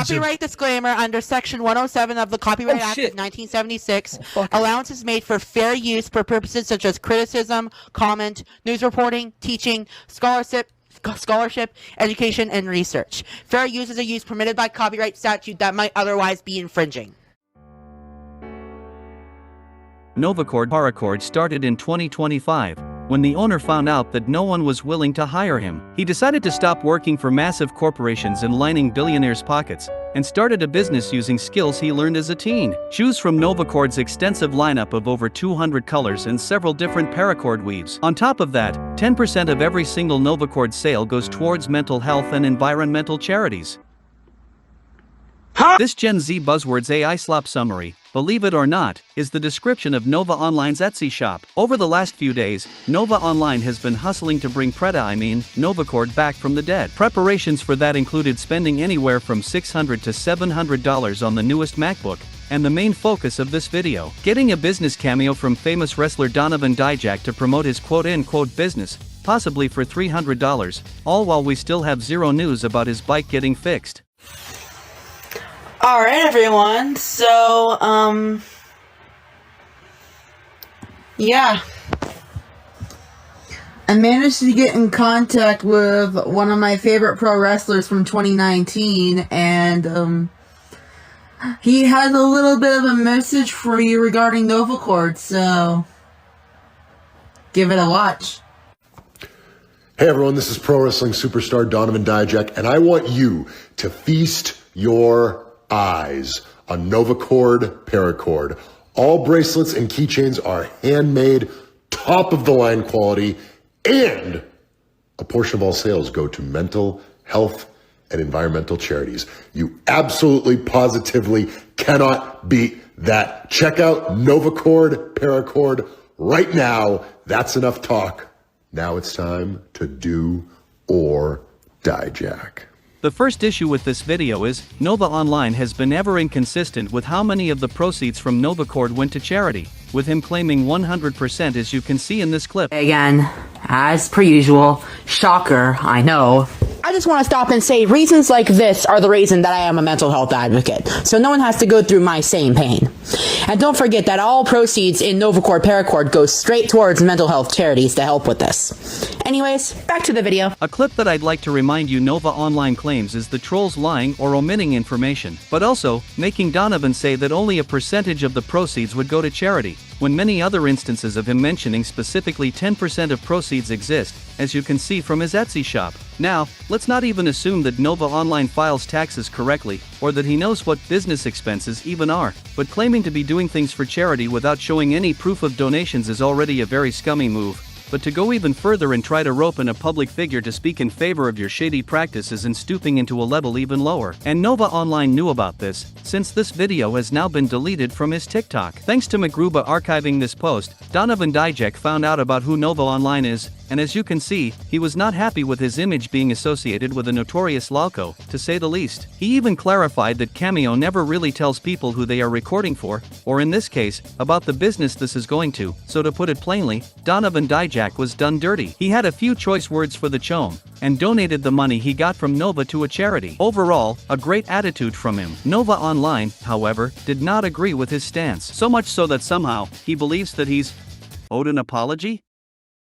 Copyright disclaimer under Section 107 of the Copyright Act of 1976. Allowance is made for fair use for purposes such as criticism, comment, news reporting, teaching, scholarship, education, and research. Fair use is a use permitted by copyright statute that might otherwise be infringing. NOVACORD started in 2025, when the owner found out that no one was willing to hire him. He decided to stop working for massive corporations and lining billionaires' pockets, and started a business using skills he learned as a teen. Choose from NovaCords' extensive lineup of over 200 colors and several different paracord weaves. On top of that, 10% of every single NovaCords sale goes towards mental health and environmental charities. This Gen Z buzzwords AI slop summary, believe it or not, is the description of Nova Online's Etsy shop. Over the last few days, Nova Online has been hustling to bring NovaCord back from the dead. Preparations for that included spending anywhere from $600 to $700 on the newest MacBook, and the main focus of this video, getting a business cameo from famous wrestler Donovan Dijak to promote his quote-unquote business, possibly for $300, all while we still have zero news about his bike getting fixed. Alright everyone, so, yeah. I managed to get in contact with one of my favorite pro wrestlers from 2019, and, he has a little bit of a message for you regarding NovaCords, so give it a watch. Hey everyone, this is pro wrestling superstar Donovan Dijak, and I want you to feast your eyes on NovaCord Paracord. All bracelets and keychains are handmade, top of the line quality, and a portion of all sales go to mental health and environmental charities. You absolutely, positively cannot beat that. Check out NovaCord Paracord right now. That's enough talk. Now it's time to do or die, Jack. The first issue with this video is, Nova Online has been ever inconsistent with how many of the proceeds from NovaCord went to charity, with him claiming 100% as you can see in this clip. Again, as per usual, shocker, I know. I just want to stop and say reasons like this are the reason that I am a mental health advocate, so no one has to go through my same pain. And don't forget that all proceeds in NovaCord Paracord go straight towards mental health charities to help with this. Anyways, back to the video. A clip that I'd like to remind you Nova Online claims is the trolls lying or omitting information, but also making Donovan say that only a percentage of the proceeds would go to charity, when many other instances of him mentioning specifically 10% of proceeds exist, as you can see from his Etsy shop. Now, let's not even assume that Nova Online files taxes correctly, or that he knows what business expenses even are, but claiming to be doing things for charity without showing any proof of donations is already a very scummy move. But to go even further and try to rope in a public figure to speak in favor of your shady practices and stooping into a level even lower. And Nova Online knew about this, since this video has now been deleted from his TikTok. Thanks to Magruba archiving this post, Donovan Dijak found out about who Nova Online is, and as you can see, he was not happy with his image being associated with a notorious Lalco, to say the least. He even clarified that Cameo never really tells people who they are recording for, or in this case, about the business this is going to, so to put it plainly, Donovan Dijak was done dirty. He had a few choice words for the chom, and donated the money he got from Nova to a charity. Overall, a great attitude from him. Nova Online, however, did not agree with his stance, so much so that somehow, he believes that he's owed an apology?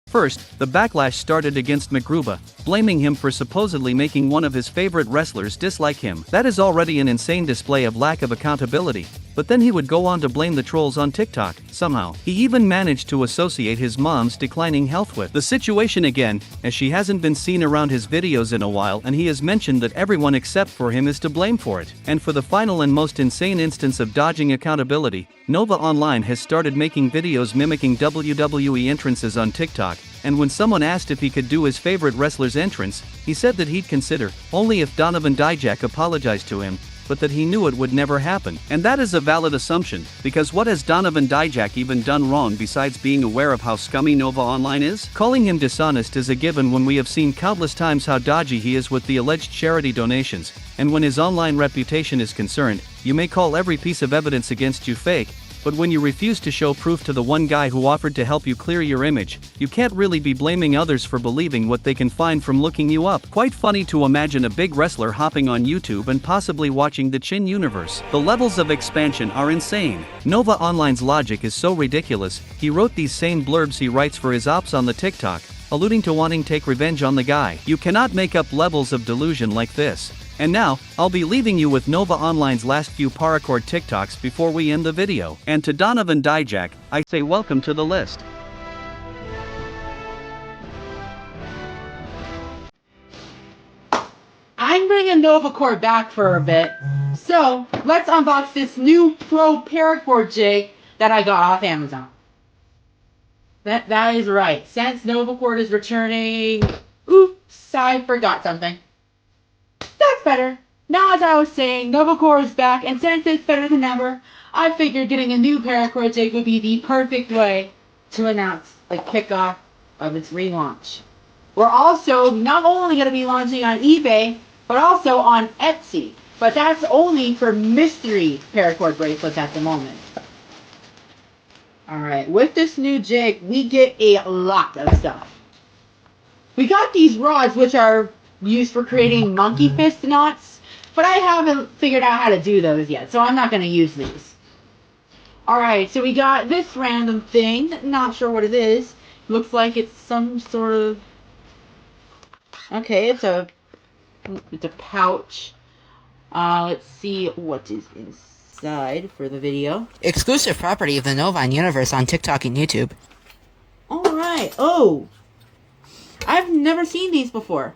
First, the backlash started against Magruba, blaming him for supposedly making one of his favorite wrestlers dislike him. That is already an insane display of lack of accountability. But then he would go on to blame the trolls on TikTok, somehow. He even managed to associate his mom's declining health with the situation again, as she hasn't been seen around his videos in a while, and he has mentioned that everyone except for him is to blame for it. And for the final and most insane instance of dodging accountability, Nova Online has started making videos mimicking WWE entrances on TikTok, and when someone asked if he could do his favorite wrestler's entrance, he said that he'd consider, only if Donovan Dijak apologized to him, but that he knew it would never happen. And that is a valid assumption, because what has Donovan Dijak even done wrong besides being aware of how scummy Nova Online is? Calling him dishonest is a given when we have seen countless times how dodgy he is with the alleged charity donations, and when his online reputation is concerned, you may call every piece of evidence against you fake, but when you refuse to show proof to the one guy who offered to help you clear your image, you can't really be blaming others for believing what they can find from looking you up. Quite funny to imagine a big wrestler hopping on YouTube and possibly watching the Chin universe. The levels of expansion are insane. Nova Online's logic is so ridiculous, he wrote these same blurbs he writes for his ops on the TikTok, alluding to wanting to take revenge on the guy. You cannot make up levels of delusion like this. And now, I'll be leaving you with Nova Online's last few paracord TikToks before we end the video. And to Donovan Dijak, I say welcome to the list. I'm bringing NovaCord back for a bit. So, let's unbox this new Pro paracord jig that I got off Amazon. That is right. Since NovaCord is returning... Oops, I forgot something. That's better. Now, as I was saying, NovaCord's back, and since it's better than ever, I figured getting a new paracord jig would be the perfect way to announce a kickoff of its relaunch. We're also not only going to be launching on eBay, but also on Etsy. But that's only for mystery paracord bracelets at the moment. Alright, with this new jig, we get a lot of stuff. We got these rods, which are used for creating monkey fist knots, but I haven't figured out how to do those yet, so I'm not going to use these. Alright, so we got this random thing, not sure what it is. Looks like it's some sort of... Okay, it's a pouch. Let's see what is inside for the video. Exclusive property of the Nova universe on TikTok and YouTube. Alright, oh! I've never seen these before.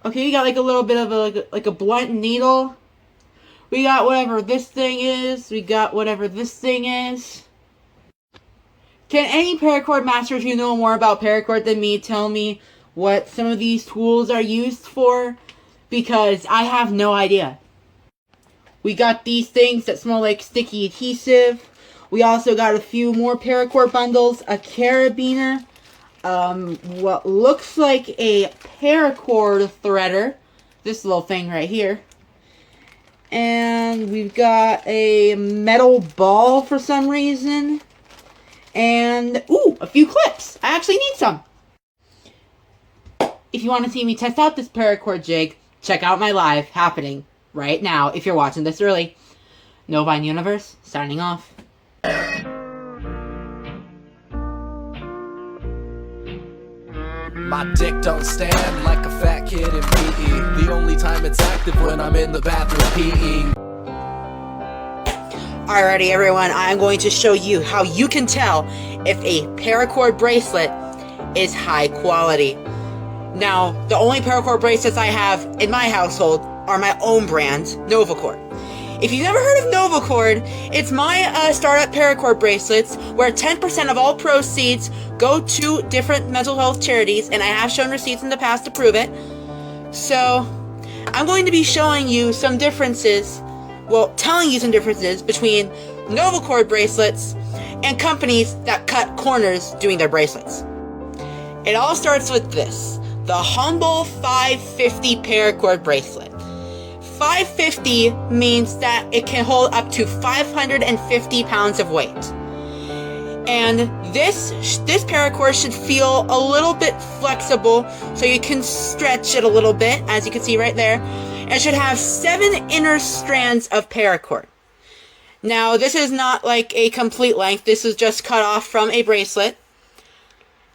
Okay, you got like a little bit of a blunt needle. We got whatever this thing is. We got whatever this thing is. Can any paracord masters who know more about paracord than me tell me what some of these tools are used for? Because I have no idea. We got these things that smell like sticky adhesive. We also got a few more paracord bundles, a carabiner, what looks like a paracord threader, this little thing right here, and we've got a metal ball for some reason, and a few clips. I actually need some. If you want to see me test out this paracord jig, check out my live happening right now if you're watching this early. Nova Universe signing off. My dick don't stand like a fat kid in PE. The only time it's active when I'm in the bathroom PE. Alrighty everyone, I'm going to show you how you can tell if a paracord bracelet is high quality. Now, the only paracord bracelets I have in my household are my own brand, NovaCord. If you've never heard of NovaCord, it's my startup paracord bracelets where 10% of all proceeds go to different mental health charities, and I have shown receipts in the past to prove it. So, I'm going to be showing you some differences, well, telling you some differences between NovaCord bracelets and companies that cut corners doing their bracelets. It all starts with this, the humble 550 paracord bracelet. 550 means that it can hold up to 550 pounds of weight. And this paracord should feel a little bit flexible, so you can stretch it a little bit, as you can see right there. And it should have 7 inner strands of paracord. Now, this is not like a complete length. This is just cut off from a bracelet.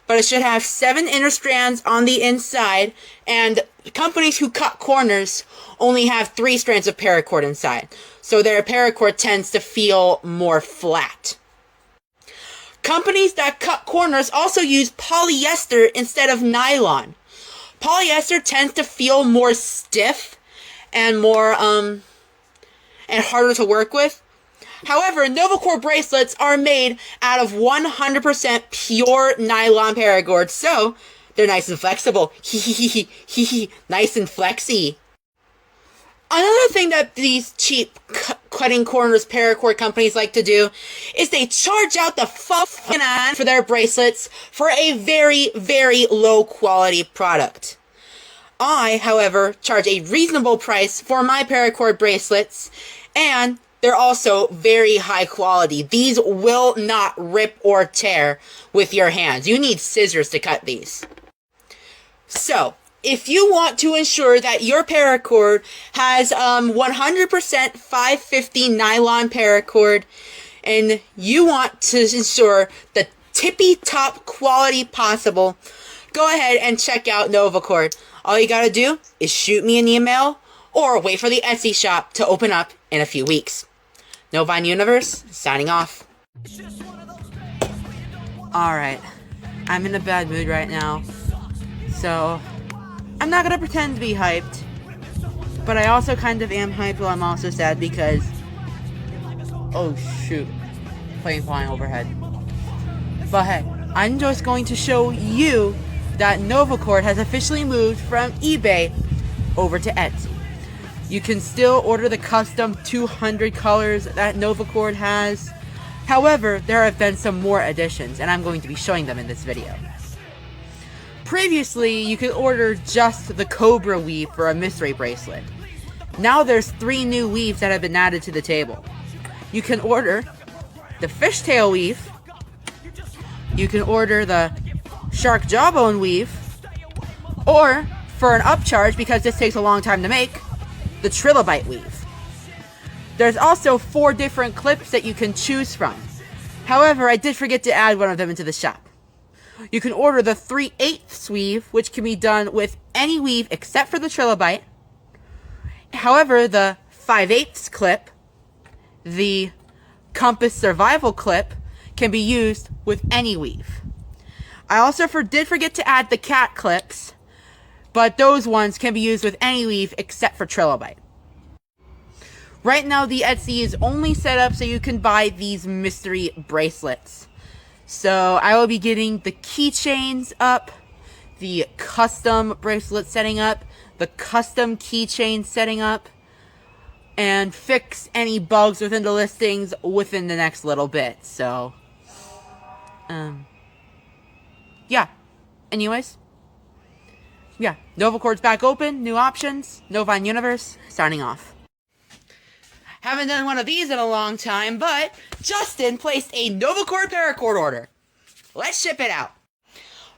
But it should have 7 inner strands on the inside, and companies who cut corners only have 3 strands of paracord inside, so their paracord tends to feel more flat. Companies that cut corners also use polyester instead of nylon. Polyester tends to feel more stiff and more and harder to work with. However, NovaCord bracelets are made out of 100% pure nylon paracord, so they're nice and flexible. Nice and flexy. Another thing that these cheap cutting corners paracord companies like to do is they charge out the fucking ass for their bracelets for a very, very low quality product. I, however, charge a reasonable price for my paracord bracelets, and they're also very high quality. These will not rip or tear with your hands. You need scissors to cut these. So, if you want to ensure that your paracord has 100% 550 nylon paracord, and you want to ensure the tippy top quality possible, go ahead and check out NovaCord. All you gotta do is shoot me an email or wait for the Etsy shop to open up in a few weeks. Novan Universe, signing off. Alright, I'm in a bad mood right now, so I'm not gonna pretend to be hyped, but I also kind of am hyped while I'm also sad because, oh shoot, plane flying overhead. But hey, I'm just going to show you that NovaCord has officially moved from eBay over to Etsy. You can still order the custom 200 colors that NovaCord has. However, there have been some more additions, and I'm going to be showing them in this video. Previously, you could order just the Cobra weave for a mystery bracelet. Now there's 3 new weaves that have been added to the table. You can order the fishtail weave, you can order the shark jawbone weave, or, for an upcharge because this takes a long time to make, the trilobite weave. There's also 4 different clips that you can choose from. However, I did forget to add one of them into the shop. You can order the 3/8 weave, which can be done with any weave except for the trilobite. However, the 5/8 clip, the compass survival clip, can be used with any weave. I also did forget to add the cat clips, but those ones can be used with any weave except for trilobite. Right now, the Etsy is only set up so you can buy these mystery bracelets. So I will be getting the keychains up, the custom bracelet setting up, the custom keychain setting up, and fix any bugs within the listings within the next little bit. So, yeah. Anyways, yeah, NovaCords back open, new options, Novan Universe, signing off. Haven't done one of these in a long time, but Justin placed a NovaCord paracord order. Let's ship it out.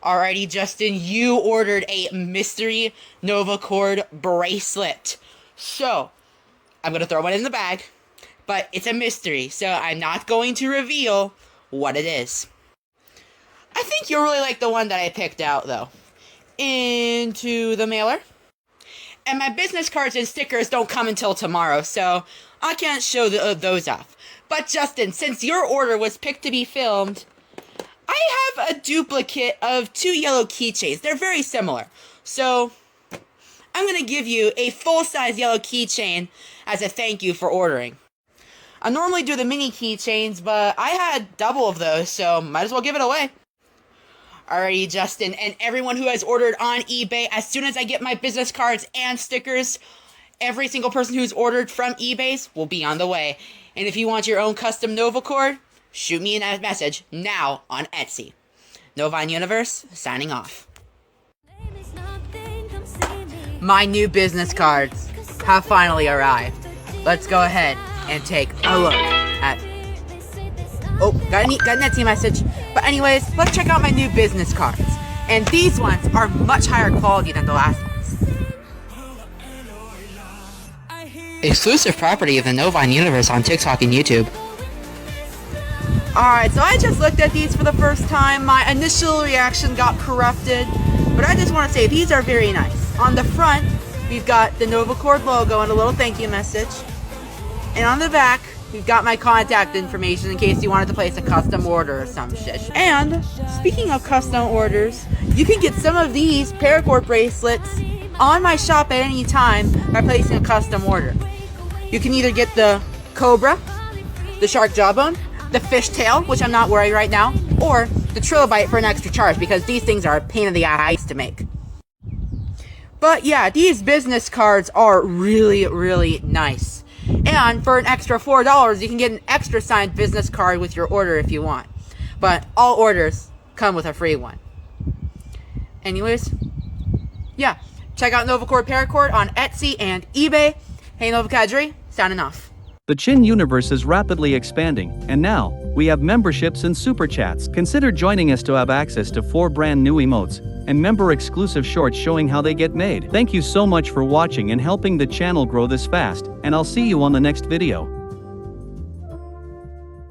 Alrighty, Justin, you ordered a mystery NovaCord bracelet. So, I'm going to throw one in the bag, but it's a mystery, so I'm not going to reveal what it is. I think you'll really like the one that I picked out, though. Into the mailer. And my business cards and stickers don't come until tomorrow, so I can't show those off. But Justin, since your order was picked to be filmed, I have a duplicate of 2 yellow keychains. They're very similar. So, I'm going to give you a full-size yellow keychain as a thank you for ordering. I normally do the mini keychains, but I had double of those, so might as well give it away. Alrighty, Justin, and everyone who has ordered on eBay, as soon as I get my business cards and stickers, every single person who's ordered from eBay's will be on the way. And if you want your own custom NovaCord, shoot me a message now on Etsy. Novan Universe, signing off. My new business cards have finally arrived. Let's go ahead and take a look at... Oh, got an Etsy message. But anyways, let's check out my new business cards. And these ones are much higher quality than the last ones. Exclusive property of the Novan Universe on TikTok and YouTube. Alright, so I just looked at these for the first time. My initial reaction got corrupted. But I just want to say, these are very nice. On the front, we've got the NovaCord logo and a little thank you message. And on the back, we've got my contact information in case you wanted to place a custom order or some shit. And, speaking of custom orders, you can get some of these paracord bracelets on my shop at any time by placing a custom order. You can either get the Cobra, the Shark Jawbone, the Fishtail, which I'm not wearing right now, or the Trilobite for an extra charge because these things are a pain in the ass to make. But yeah, these business cards are really, really nice. And for an extra $4, you can get an extra signed business card with your order if you want. But all orders come with a free one. Anyways, yeah. Check out NovaCord Paracord on Etsy and eBay. Hey, NovaCadre, signing off. The Chin universe is rapidly expanding, and now, we have memberships and super chats. Consider joining us to have access to 4 brand new emotes, and member exclusive shorts showing how they get made. Thank you so much for watching and helping the channel grow this fast, and I'll see you on the next video.